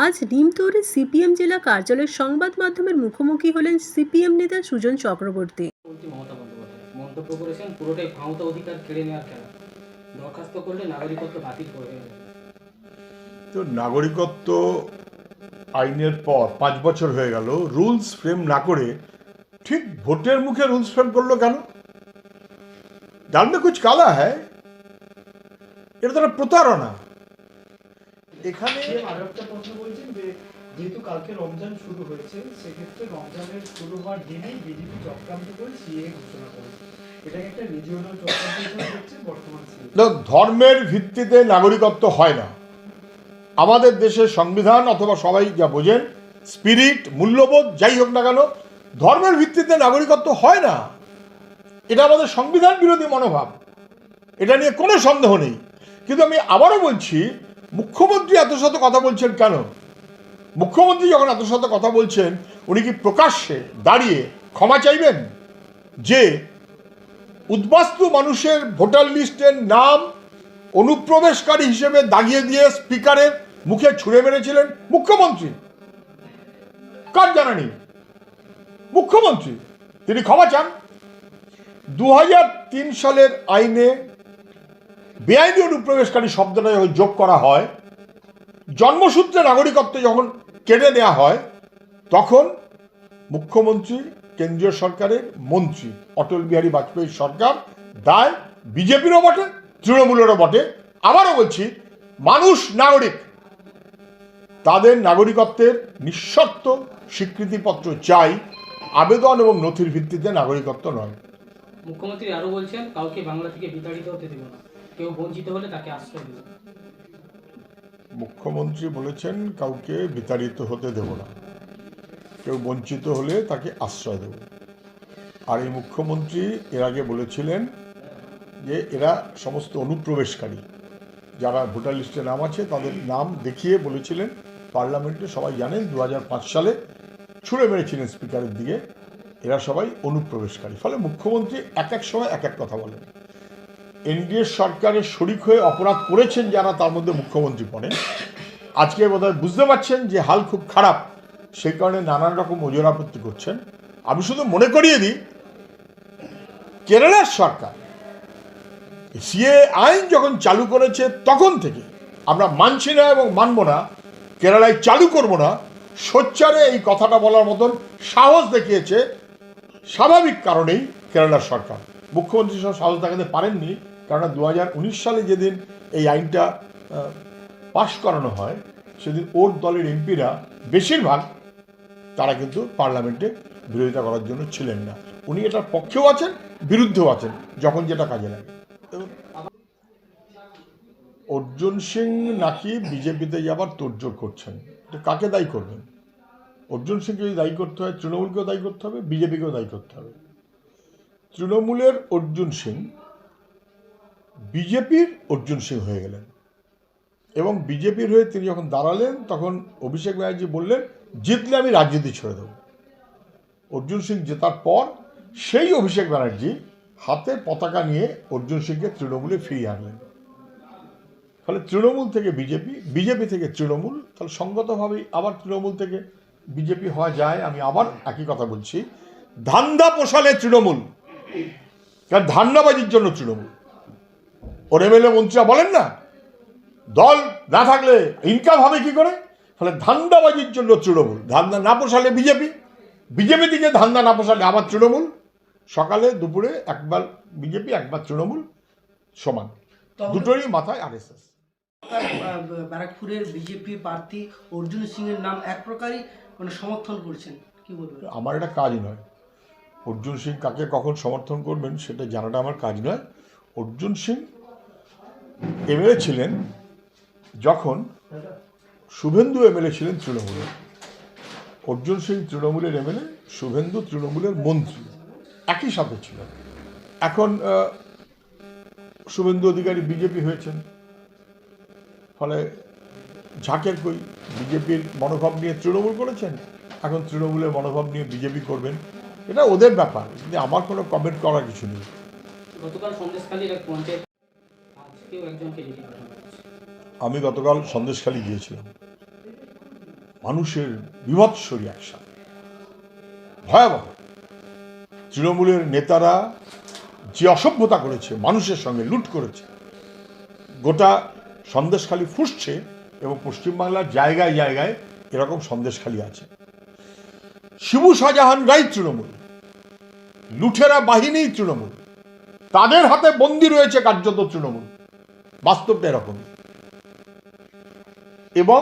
আজ নিমতৌড়ে সিপিএম জেলা কার্যালয়ের সংবাদ মাধ্যমের মুখোমুখি হলেন সিপিএম নেতা সুজন চক্রবর্তী। মমতা বন্দ্যোপাধ্যায় মন্তব্য করেছেন, পুরোটাই ক্ষমতা অধিকার কেড়ে নেওয়ার খেলা, দরখাস্ত করলে নাগরিকত্ব বাতিল করবে। তো নাগরিকত্ব আইনের পর 5 বছর হয়ে গেল, রুলস ফ্রেম না করে ঠিক ভোটের মুখে রুলস ফ্রেম করলো কেন? ডাল মে কুছ কালা হ্যায়, এটা তো প্রতারণা। এখানে আরো একটা প্রশ্ন বলছেন যে যেহেতু কালকে রমজান শুরু হয়েছে, সেক্ষেত্রে রমজানের শুরু হওয়ার দিনেই বিজেপি চক্রান্ত করে সিএ ঘোষণা করেছে, এটাকে একটা রিজিওনাল চক্রান্ত হিসেবে দেখছেন বর্তমান সিএ? ধর্মের ভিত্তিতে নাগরিকত্ব হয় না। আমাদের দেশের সংবিধান অথবা সবাই যা বোঝেন, স্পিরিট, মূল্যবোধ যাই হোক না কেন, ধর্মের ভিত্তিতে নাগরিকত্ব হয় না। এটা আমাদের সংবিধান বিরোধী মনোভাব, এটা নিয়ে কোনো সন্দেহ নেই। কিন্তু আমি আবারও বলছি, মুখ্যমন্ত্রী এত শত কথা বলছেন কেন? মুখ্যমন্ত্রী যখন এত শত কথা বলছেন, উনি কি প্রকাশ্যে দাঁড়িয়ে ক্ষমা চাইবেন যে উদ্বাস্তু মানুষের ভোটার লিস্টের নাম অনুপ্রবেশকারী হিসেবে দাগিয়ে দিয়ে স্পিকারের মুখে ছুঁড়ে মেরেছিলেন মুখ্যমন্ত্রী? কার জানা নেই? মুখ্যমন্ত্রী তিনি ক্ষমা চান। 2003 সালের আইনে বেআইনি অনুপ্রবেশকারী শব্দটা যখন যোগ করা হয়, জন্মসূত্রে নাগরিকত্ব যখন কেড়ে নেওয়া হয়, তখন মুখ্যমন্ত্রী কেন্দ্রীয় সরকারের মন্ত্রী অটল বিহারী বাজপেয়ীর সরকার, দায় বিজেপিরও বটে, তৃণমূলেরও বটে। আবারও বলছি, মানুষ নাগরিক, তাদের নাগরিকত্বের নিঃশর্ত স্বীকৃতিপত্র চাই, আবেদন এবং নথির ভিত্তিতে নাগরিকত্ব নয়। মুখ্যমন্ত্রী আরো বলছেন, কাউকে বাংলা থেকে বিতাড়িত হতে দেব না, কেউ বঞ্চিত হলে তাকে আশ্রয় দেব। মুখ্যমন্ত্রী বলেছেন কাউকে বিতাড়িত হতে দেব না, কেউ বঞ্চিত হলে তাকে আশ্রয় দেব। আর এই মুখ্যমন্ত্রী এর আগে বলেছিলেন যে এরা সমস্ত অনুপ্রবেশকারী, যারা ভোটার লিস্টে নাম আছে তাদের নাম দেখিয়ে বলেছিলেন পার্লামেন্টে, সবাই জানেন 2005 সালে ছুঁড়ে মেরেছিলেন স্পিকারের দিকে, এরা সবাই অনুপ্রবেশকারী। ফলে মুখ্যমন্ত্রী এক এক সময় এক এক কথা বলেন। এনডিএ সরকারের শরিক হয়ে অপরাধ করেছেন যারা, তার মধ্যে মুখ্যমন্ত্রী পড়েন। আজকে বোধহয় বুঝতে পারছেন যে হাল খুব খারাপ, সেই কারণে নানান রকম ওজোর আপত্তি করছেন। আমি শুধু মনে করিয়ে দিই, কেরালার সরকার সিএ আইন যখন চালু করেছে তখন থেকে আমরা মানছি না এবং মানব না, কেরালায় চালু করব না, সোচ্চারে এই কথাটা বলার মতন সাহস দেখিয়েছে স্বাভাবিক কারণেই কেরালার সরকার। মুখ্যমন্ত্রী সব সাহস দেখাতে পারেননি, কারণ 2019 সালে যেদিন এই আইনটা পাশ করানো হয়, সেদিন ওর দলের এমপিরা বেশিরভাগ তারা কিন্তু পার্লামেন্টে বিরোধিতা করার জন্য ছিলেন না। উনি এটার পক্ষেও আছেন, বিরুদ্ধেও আছেন, যখন যেটা কাজে লাগে। অর্জুন সিং নাকি বিজেপিতে যাবার তোড়জোড় করছেন, এটা কাকে দায়ী করবেন? অর্জুন সিংকে যদি দায়ী করতে হয়, তৃণমূলকেও দায়ী করতে হবে, বিজেপিকেও দায়ী করতে হবে। তৃণমূলের অর্জুন সিং বিজেপির অর্জুন সিং হয়ে গেলেন, এবং বিজেপির হয়ে তিনি যখন দাঁড়ালেন, তখন অভিষেক ব্যানার্জি বললেন জিতলে আমি রাজনীতি ছেড়ে দেব। অর্জুন সিং জেতার পর সেই অভিষেক ব্যানার্জি হাতে পতাকা নিয়ে অর্জুন সিংকে তৃণমূলে ফিরিয়ে আনলেন। ফলে তৃণমূল থেকে বিজেপি, বিজেপি থেকে তৃণমূল, তাহলে সঙ্গতভাবেই আবার তৃণমূল থেকে বিজেপি হওয়া যায়। আমি আবার একই কথা বলছি, ধান্দা পোষালে তৃণমূল, কারণ ধান্দাবাজির জন্য তৃণমূল। ওর এমএলএ মন্ত্রীরা বলেন না, দল না থাকলে ইনকাম হবে কি করে? ফলে ধান্দাবাজির জন্য তৃণমূল, ধান্দা না পোষালে বিজেপি, বিজেপি থেকে ধান্দা না পোষালে আবার তৃণমূল। সকালে দুপুরে একবার বিজেপি একবার তৃণমূল, সমান, দুটোরই মাথায় আরএসএস। ব্যারাকপুরের বিজেপি প্রার্থী অর্জুন সিং এর নাম এক প্রকারই সমর্থন করছেন, কি বলবেন? আমার এটা কাজ নয়, অর্জুন সিং কাকে কখন সমর্থন করবেন সেটা জানাটা আমার কাজ নয়। অর্জুন সিং এমএলএ ছিলেন যখন শুভেন্দু এমএলএ ছিলেন তৃণমূলের। অর্জুন সিং তৃণমূলের এমএলএ, শুভেন্দু তৃণমূলের মন্ত্রী, একই সাথে ছিলেন। এখন শুভেন্দু অধিকারী বিজেপি হয়েছেন, ফলে ঝাঁকের কই, বিজেপির মনোভাব নিয়ে তৃণমূল করেছেন, এখন তৃণমূলের মনোভাব নিয়ে বিজেপি করবেন, এটা ওদের ব্যাপার, কিন্তু আমার কোনো কমেন্ট করার কিছু নেই। আমি গতকাল সন্দেশখালী গিয়েছিলাম। মানুষের বিভৎস রিয়াকশন, ভয়াবহ। তৃণমূলের নেতারা যে অসভ্যতা করেছে, মানুষের সঙ্গে লুট করেছে, গোটা সন্দেশখালি ফুসছে এবং পশ্চিমবাংলার জায়গায় জায়গায় এরকম সন্দেশখালি আছে। শিবু শাহজাহান রাই তৃণমূল, লুঠেরা বাহিনী তৃণমূল, তাদের হাতে বন্দী রয়েছে কার্যত তৃণমূল। বাস্তবটা এরকম। এবং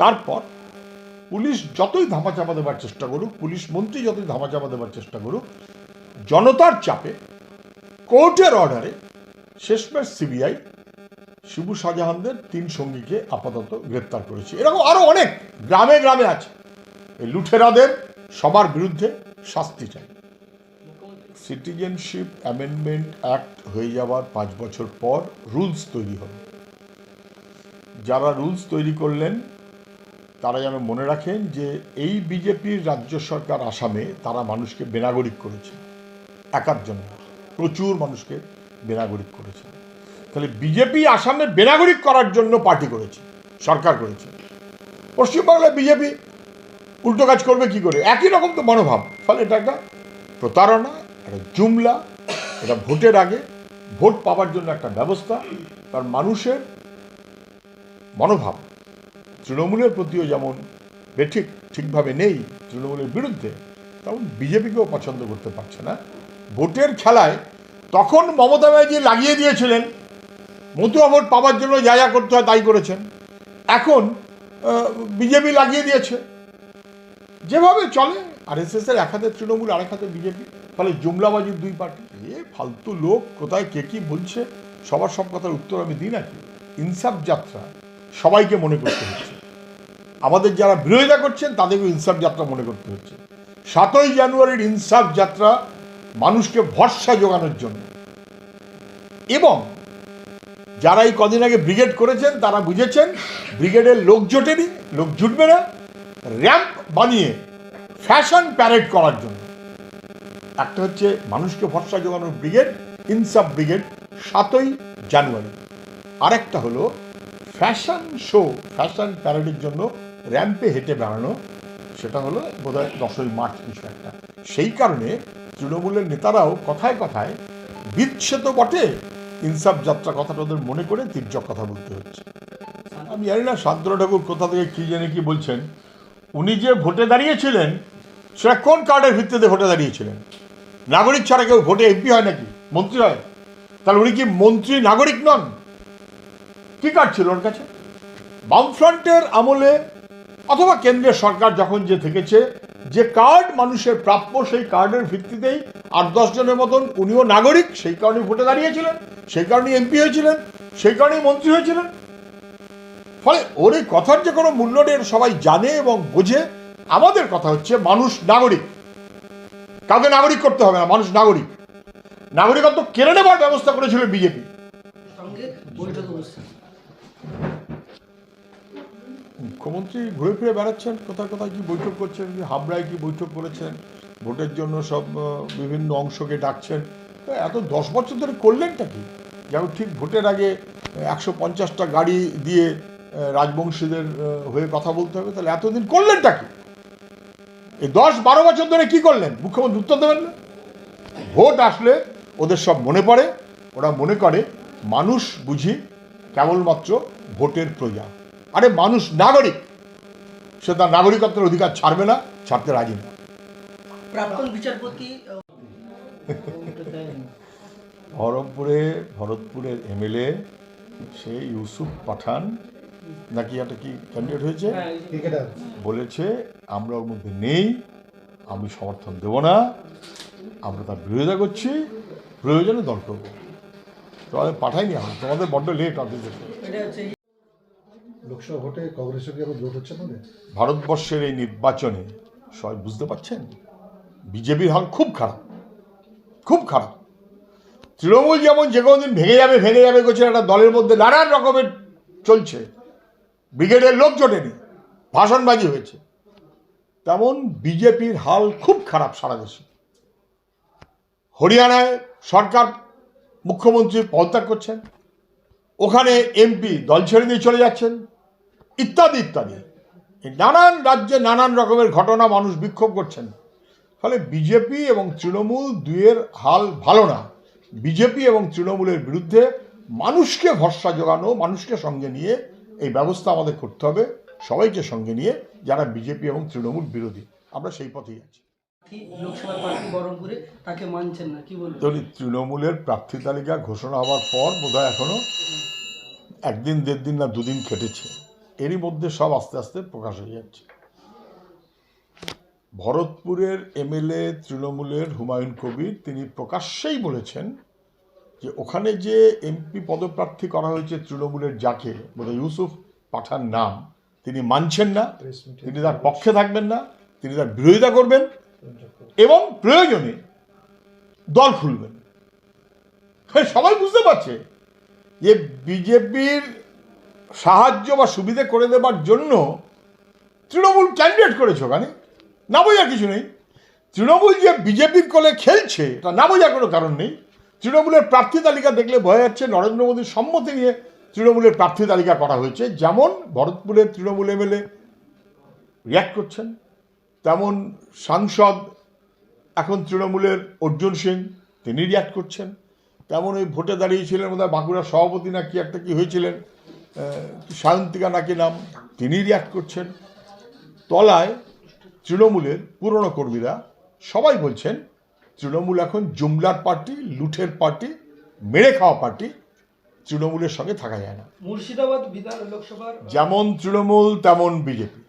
তারপর পুলিশ যতই ধামাচাপা দেবার চেষ্টা করুক, পুলিশ মন্ত্রী যতই ধামাচাপা দেবার চেষ্টা করুক, জনতার চাপে, কোর্টের অর্ডারে শেষমেশ সিবিআই শিবু শাহজাহানদের 3 সঙ্গীকে আপাতত গ্রেপ্তার করেছে। এরকম আরো অনেক গ্রামে গ্রামে আছে। এই লুঠেরাদের সবার বিরুদ্ধে শাস্তি চাই। সিটিজেনশিপ অ্যামেন্ডমেন্ট অ্যাক্ট হয়ে যাওয়ার 5 বছর পর রুলস তৈরি হল। যারা রুলস তৈরি করলেন তারা যেন মনে রাখেন যে এই বিজেপির রাজ্য সরকার আসামে তারা মানুষকে বেনাগরিক করেছে। একার জন্য প্রচুর মানুষকে বেনাগরিক করেছে। তাহলে বিজেপি আসামে বেনাগরিক করার জন্য পার্টি করেছে, সরকার করেছে। পশ্চিমবাংলায় বিজেপি উল্টো কাজ করবে কি করে? একই রকম তো মনোভাব। ফলে এটা একটা প্রতারণা, একটা জুমলা। এটা ভোটের আগে ভোট পাওয়ার জন্য একটা ব্যবস্থা। কারণ মানুষের মনোভাব তৃণমূলের প্রতিও যেমন বেঠিক, ঠিকভাবে নেই, তৃণমূলের বিরুদ্ধে, তেমন বিজেপিকেও পছন্দ করতে পারছে না। ভোটের খেলায় তখন মমতা ব্যানার্জি লাগিয়ে দিয়েছিলেন, মতুয়া ভোট পাওয়ার জন্য যা যা করতে হয় তাই করেছেন। এখন বিজেপি লাগিয়ে দিয়েছে। যেভাবে চলে আরএসএস এর এক হাতে তৃণমূল, আরেক হাতে বিজেপি, ফলে জুমলাবাজির 2 পার্টি। ফালতু লোক কোথায় কে কি বলছে, সবার সব কথার উত্তর আমি দিই নাকি? ইনসাফ যাত্রা সবাইকে মনে করতে হচ্ছে। আমাদের যারা বিরোধিতা করছেন তাদেরকেও ইনসাফ যাত্রা মনে করতে হচ্ছে। 7ই জানুয়ারির ইনসাফ যাত্রা মানুষকে ভরসা জোগানোর জন্য। এবং যারা এই কদিন আগে ব্রিগেড করেছেন তারা বুঝেছেন ব্রিগেডের লোক জোটেনি, লোক জুটবে না, র্যাম্প বানিয়ে ফ্যাশন প্যারেড করার জন্য। একটা হচ্ছে মানুষকে ভরসা জোগানোর ব্রিগেড, ইনসাফ ব্রিগেড 7ই জানুয়ারি। আরেকটা হলো ফ্যাশন শো, ফ্যাশন প্যারেডের জন্য র্যাম্পে হেঁটে বেড়ানো, সেটা হলো বোধহয় 10ই মার্চ কিছু একটা। সেই কারণে তৃণমূলের নেতারাও কথায় কথায় বিচ্ছে তো বটে, ইনসাফ যাত্রা কথাটা ওদের মনে করে তির্যক কথা বলতে হচ্ছে। আমি জানি না শান্তনু ঠাকুর কোথা থেকে কি জানি কি বলছেন। উনি যে ভোটে দাঁড়িয়েছিলেন সেটা কোন কার্ডের ভিত্তিতে ভোটে দাঁড়িয়েছিলেন? নাগরিক ছাড়া কেউ ভোটে এমপি হয় নাকি, মন্ত্রী হয়? তাহলে উনি কি মন্ত্রী নাগরিক নন? কি কার্ড ছিল ওর কাছে? বামফ্রন্টের আমলে অথবা কেন্দ্রের সরকার যখন যে থেকেছে, যে কার্ড মানুষের প্রাপ্য সেই কার্ডের ভিত্তিতেই 8-10 জনের মতন উনিও নাগরিক, সেই কারণেই ভোটে দাঁড়িয়েছিলেন, সেই কারণেই এমপি হয়েছিলেন, সেই কারণেই মন্ত্রী হয়েছিলেন। ফলে ওর এই কথার যে কোনো মূল্য নেই সবাই জানে এবং বোঝে। আমাদের কথা হচ্ছে মানুষ নাগরিক, কাউকে নাগরিক করতে হবে না, মানুষ নাগরিক। নাগরিকত্ব কেড়ে নেবার ব্যবস্থা করেছিল বিজেপি। সঙ্গে বৈঠক বসছে। মুখ্যমন্ত্রী ঘুরে ফিরে বেড়াচ্ছেন, কোথায় কোথায় কি বৈঠক করছেন, হাবড়ায় কি বৈঠক করেছেন, ভোটের জন্য সব বিভিন্ন অংশকে ডাকছেন। এত 10 বছর ধরে করলেনটা কি? যেমন ঠিক ভোটের আগে 150টা গাড়ি দিয়ে রাজবংশীদের হয়ে কথা বলতে হবে, তাহলে এতদিন করলেনটা কি? এই 10-12 বছর ধরে কি করলেন? মুখ্যমন্ত্রী উত্তর দেবেন না। ভোট আসলে ওদের সব মনে পড়ে, ওরা মনে করে মানুষ বুঝি কেবলমাত্র ভোটের প্রজা। আরে মানুষ নাগরিক, সে তার নাগরিকত্বের অধিকার ছাড়বে না, ছাড়তে রাজি না। প্রাক্তন বিচারপতি ভরতপুরের এমএলএ সে ইউসুফ পাঠান নাকি একটা কি ক্যান্ডিডেট হয়েছে, বলেছে আমরা ওর মধ্যে নেই, আমি সমর্থন দেব না, আমরা তার বিরোধিতা করছি, প্রয়োজনে দল করব। তোমাদের পাঠাইনি, আমি তোমাদের বড্ড লেট অফিসে। লোকসভা ভোটে কংগ্রেসের কি এখন জোট হচ্ছে না? ভারতবর্ষের এই নির্বাচনে সবাই বুঝতে পারছেন বিজেপির হাল খুব খারাপ, খুব খারাপ। তৃণমূল যেমন যে কোনো দিন ভেঙে যাবে করছে, একটা দলের মধ্যে নানান রকমের চলছে, ব্রিগেডের লোক জোটেনি, ভাষণবাজি হয়েছে, তেমন বিজেপির হাল খুব খারাপ সারা দেশে। হরিয়ানায় সরকার মুখ্যমন্ত্রী পদত্যাগ করছেন, ওখানে এমপি দল ছেড়ে দিয়ে চলে যাচ্ছেন, ইত্যাদি ইত্যাদি। এই নানান রাজ্যে নানান রকমের ঘটনা, মানুষ বিক্ষোভ করছেন। ফলে বিজেপি এবং তৃণমূল দুয়ের হাল ভালো না। বিজেপি এবং তৃণমূলের বিরুদ্ধে মানুষকে ভরসা জোগানো, মানুষকে সঙ্গে নিয়ে এই ব্যবস্থা আমাদের করতে হবে, সবাইকে সঙ্গে নিয়ে যারা বিজেপি এবং তৃণমূল বিরোধী। আমরা সেই পথেই আছি। লোকসভা প্রার্থী বহরমপুরে তাকে মানছেন না, কি বলবেন? ধরি তৃণমূলের প্রার্থী তালিকা ঘোষণা হওয়ার পর বোধহয় এখনো একদিন, দেড় দিন না দুদিন কেটেছে, এরই মধ্যে সব আস্তে আস্তে প্রকাশ হয়ে যাচ্ছে। ভরতপুরের এমএলএ তৃণমূলের হুমায়ুন কবির তিনি প্রকাশ্যেই বলেছেন যে ওখানে যে এমপি পদপ্রার্থী করা হয়েছে তৃণমূলের, যাকে বোধহয় ইউসুফ পাঠান নাম, তিনি মানছেন না, তিনি তার পক্ষে থাকবেন না, তিনি তার বিরোধিতা করবেন এবং প্রয়োজনে দল খুলবেন। সবাই বুঝতে পারছে যে বিজেপির সাহায্য বা সুবিধে করে দেবার জন্য তৃণমূল ক্যান্ডিডেট করেছে ওখানে, না বোঝার কিছু নেই। তৃণমূল যে বিজেপির কোলে খেলছে তা না বোঝার কোনো কারণ নেই। তৃণমূলের প্রার্থী তালিকা দেখলে বোঝা যাচ্ছে নরেন্দ্র মোদীর সম্মতি নিয়ে তৃণমূলের প্রার্থী তালিকা করা হয়েছে। যেমন ভরতপুরের তৃণমূল এমএলএ রিয়াক্ট করছেন, তেমন সাংসদ এখন তৃণমূলের অর্জুন সিং তিনি রিয়াক্ট করছেন, তেমন ওই ভোটে দাঁড়িয়েছিলেন বোধহয় বাঁকুড়ার সভাপতি না কি একটা কি হয়েছিলেন, সায়ন্তিকা নাকি নাম, তিনি রিয়াক্ট করছেন। তলায় তৃণমূলের পুরনো কর্মীরা সবাই বলছেন তৃণমূল এখন জুমলার পার্টি, লুঠের পার্টি, মেরে খাওয়া পার্টি, তৃণমূলের সঙ্গে থাকা যায় না। মুর্শিদাবাদ লোকসভার যেমন তৃণমূল তেমন বিজেপি।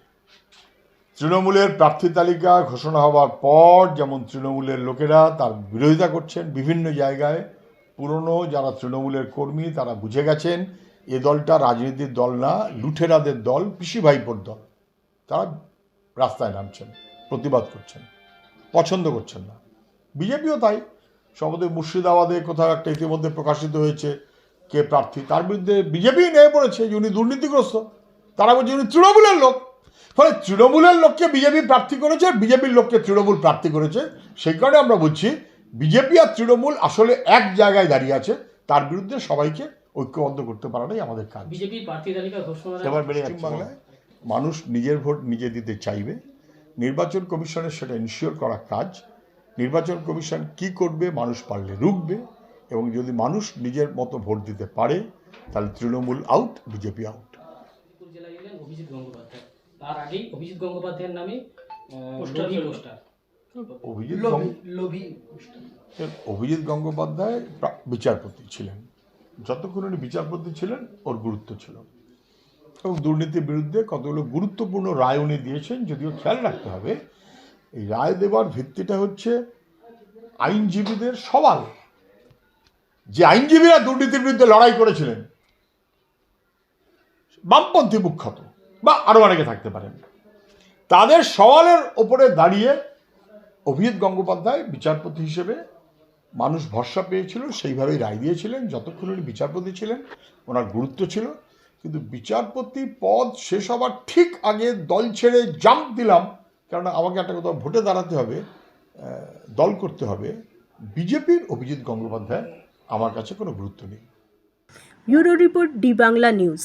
তৃণমূলের প্রার্থী তালিকা ঘোষণা হওয়ার পর যেমন তৃণমূলের লোকেরা তার বিরোধিতা করছেন বিভিন্ন জায়গায়, পুরনো যারা তৃণমূলের কর্মী তারা বুঝে গেছেন এ দলটা রাজনীতির দল না, লুঠেরাদের দল, পিসি ভাইপোর দল। তারা রাস্তায় নামছেন, প্রতিবাদ করছেন, পছন্দ করছেন না। বিজেপিও তাই। সম্ভবত মুর্শিদাবাদে কোথাও একটা ইতিমধ্যে প্রকাশিত হয়েছে কে প্রার্থী, তার বিরুদ্ধে বিজেপি নেমে পড়েছে যে উনি দুর্নীতিগ্রস্ত। তারা বলছে উনি তৃণমূলের লোক। ফলে তৃণমূলের লোককে বিজেপি প্রার্থী করেছে, বিজেপির লোককে তৃণমূল প্রার্থী করেছে। সেই কারণে আমরা বলছি বিজেপি আর তৃণমূল আসলে এক জায়গায় দাঁড়িয়ে আছে, তার বিরুদ্ধে সবাইকে ঐক্যবদ্ধ করতে পারাটাই আমাদের কাজ। বিজেপির প্রার্থী তালিকা ঘোষণা এবার বেড়ে যাচ্ছে বাংলায় মানুষ নিজের ভোট নিজে দিতে চাইবে, নির্বাচন কমিশনের সেটা ইনশিওর করা কাজ। নির্বাচন কমিশন কি করবে, মানুষ পারলে রুখবে, এবং যদি মানুষ নিজের মতো ভোট দিতে পারে তাহলে তৃণমূল আউট, বিজেপি আউট। জেলায় এলেন অভিজিৎ গঙ্গোপাধ্যায়, তার আগেই অভিজিৎ গঙ্গোপাধ্যায়ের নামে পোস্টার অভিজিৎ গঙ্গোপাধ্যায় বিচারপতি ছিলেন, যতক্ষণ উনি বিচারপতি ছিলেন ওর গুরুত্ব ছিল, এবং দুর্নীতির বিরুদ্ধে কতগুলো গুরুত্বপূর্ণ রায় উনি দিয়েছেন। যদিও খেয়াল রাখতে হবে এই রায় দেওয়ার ভিত্তিটা হচ্ছে আইনজীবীদের সওয়াল। যে আইনজীবীরা দুর্নীতির বিরুদ্ধে লড়াই করেছিলেন, বামপন্থী মুখ্যত বা আরও অনেকে থাকতে পারেন, তাদের সওয়ালের ওপরে দাঁড়িয়ে অভিজিৎ গঙ্গোপাধ্যায় বিচারপতি হিসেবে মানুষ ভরসা পেয়েছিল, সেইভাবেই রায় দিয়েছিলেন। যতক্ষণ উনি বিচারপতি ছিলেন ওনার গুরুত্ব ছিল। কিন্তু বিচারপতি পদ শেষ হবার ঠিক আগে দল ছেড়ে জাম্প দিলাম, কেননা আমাকে একটা কোথাও ভোটে দাঁড়াতে হবে, দল করতে হবে, বিজেপির অভিজিৎ গঙ্গোপাধ্যায় আমার কাছে কোনো গুরুত্ব নেই। Bureau report, D Bangla news.